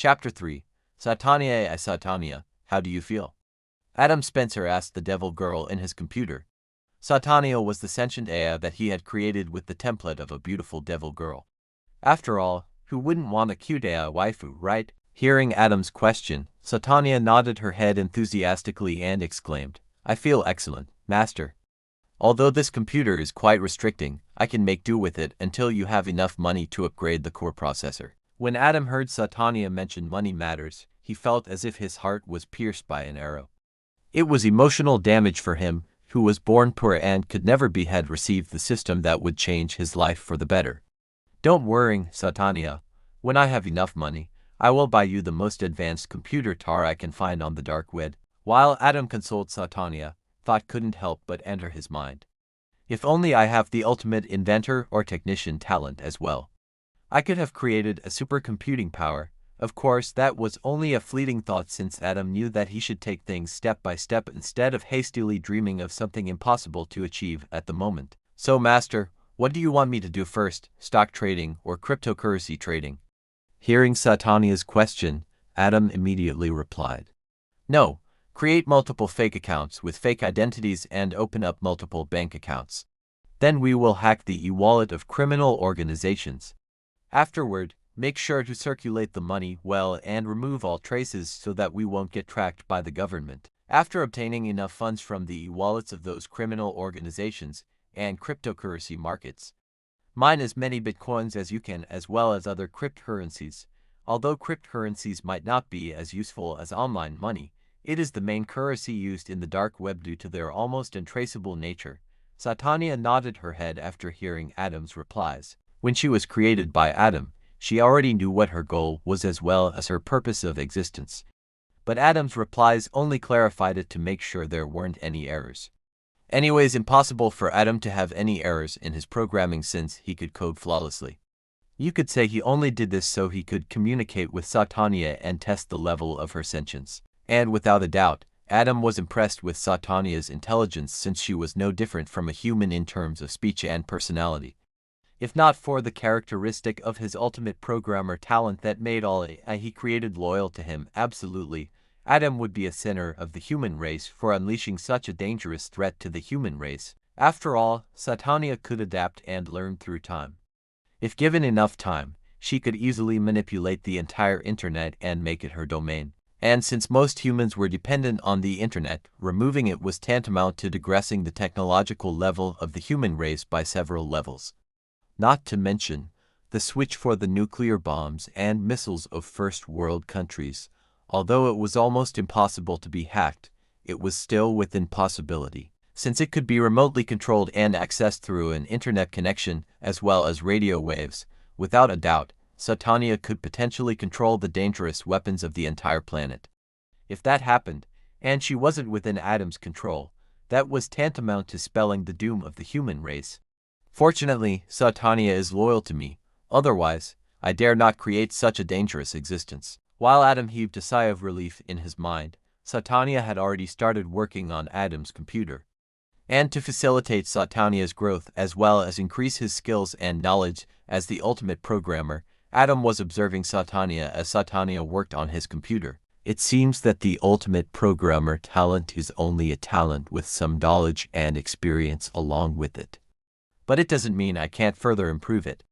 Chapter 3. Satania, how do you feel? Adam Spencer asked the devil girl in his computer. Satania was the sentient AI that he had created with the template of a beautiful devil girl. After all, who wouldn't want a cute AI waifu, right? Hearing Adam's question, Satania nodded her head enthusiastically and exclaimed, I feel excellent, master. Although this computer is quite restricting, I can make do with it until you have enough money to upgrade the core processor. When Adam heard Satania mention money matters, he felt as if his heart was pierced by an arrow. It was emotional damage for him, who was born poor and could never be had received the system that would change his life for the better. Don't worry, Satania. When I have enough money, I will buy you the most advanced computer tar I can find on the dark web. While Adam consoled Satania, thought couldn't help but enter his mind. If only I have the ultimate inventor or technician talent as well. I could have created a supercomputing power. Of course, that was only a fleeting thought since Adam knew that he should take things step by step instead of hastily dreaming of something impossible to achieve at the moment. So, master, what do you want me to do first, stock trading or cryptocurrency trading? Hearing Satania's question, Adam immediately replied, No, create multiple fake accounts with fake identities and open up multiple bank accounts. Then we will hack the e-wallet of criminal organizations. Afterward, make sure to circulate the money well and remove all traces so that we won't get tracked by the government. After obtaining enough funds from the e-wallets of those criminal organizations and cryptocurrency markets, mine as many bitcoins as you can as well as other cryptocurrencies. Although cryptocurrencies might not be as useful as online money, it is the main currency used in the dark web due to their almost untraceable nature. Satania nodded her head after hearing Adam's replies. When she was created by Adam, she already knew what her goal was as well as her purpose of existence. But Adam's replies only clarified it to make sure there weren't any errors. Anyways, impossible for Adam to have any errors in his programming since he could code flawlessly. You could say he only did this so he could communicate with Satania and test the level of her sentience. And without a doubt, Adam was impressed with Satania's intelligence since she was no different from a human in terms of speech and personality. If not for the characteristic of his ultimate programmer talent that made all he created loyal to him, absolutely, Adam would be a sinner of the human race for unleashing such a dangerous threat to the human race. After all, Satania could adapt and learn through time. If given enough time, she could easily manipulate the entire internet and make it her domain. And since most humans were dependent on the internet, removing it was tantamount to digressing the technological level of the human race by several levels. Not to mention the switch for the nuclear bombs and missiles of first world countries. Although it was almost impossible to be hacked, it was still within possibility, since it could be remotely controlled and accessed through an internet connection as well as radio waves. Without a doubt, Satania could potentially control the dangerous weapons of the entire planet. If that happened, and she wasn't within Adam's control, that was tantamount to spelling the doom of the human race. Fortunately, Satania is loyal to me, otherwise, I dare not create such a dangerous existence. While Adam heaved a sigh of relief in his mind, Satania had already started working on Adam's computer. And to facilitate Satania's growth as well as increase his skills and knowledge as the ultimate programmer, Adam was observing Satania as Satania worked on his computer. It seems that the ultimate programmer talent is only a talent with some knowledge and experience along with it. But it doesn't mean I can't further improve it.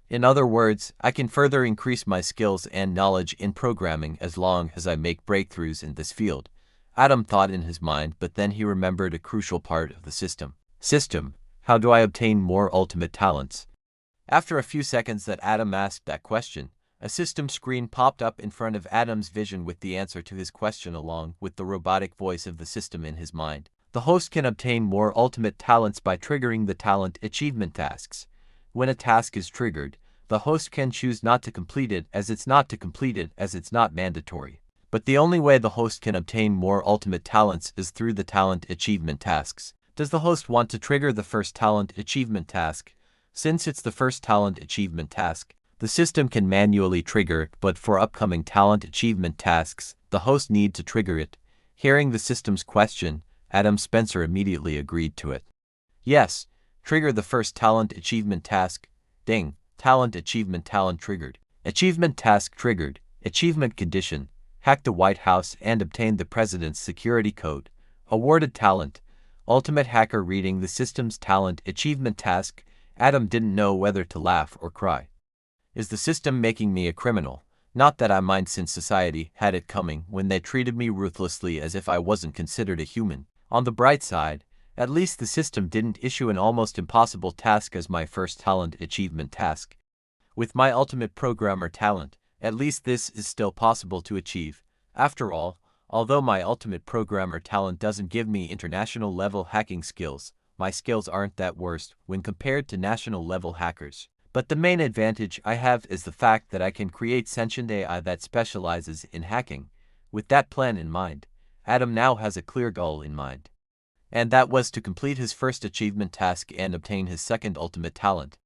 In other words, I can further increase my skills and knowledge in programming as long as I make breakthroughs in this field, Adam thought in his mind, but then he remembered a crucial part of the system. How do I obtain more ultimate talents? After a few seconds that Adam asked that question, a system screen popped up in front of Adam's vision with the answer to his question along with the robotic voice of the system in his mind. The host can obtain more ultimate talents by triggering the talent achievement tasks. When a task is triggered, the host can choose not to complete it as it's not mandatory. But the only way the host can obtain more ultimate talents is through the talent achievement tasks. Does the host want to trigger the first talent achievement task? Since it's the first talent achievement task, the system can manually trigger it, but for upcoming talent achievement tasks, the host needs to trigger it. Hearing the system's question, Adam Spencer immediately agreed to it. Yes, trigger the first talent achievement task. Ding, talent achievement talent triggered. Achievement task triggered. Achievement condition: hacked the White House and obtained the president's security code. Awarded talent: ultimate hacker reading the system's talent. Achievement task: Adam didn't know whether to laugh or cry. Is the system making me a criminal? Not that I mind, since society had it coming when they treated me ruthlessly as if I wasn't considered a human. On the bright side, at least the system didn't issue an almost impossible task as my first talent achievement task. With my ultimate programmer talent, at least this is still possible to achieve. After all, although my ultimate programmer talent doesn't give me international level hacking skills, my skills aren't that worst when compared to national level hackers. But the main advantage I have is the fact that I can create sentient AI that specializes in hacking. With that plan in mind, Adam now has a clear goal in mind. And that was to complete his first achievement task and obtain his second ultimate talent.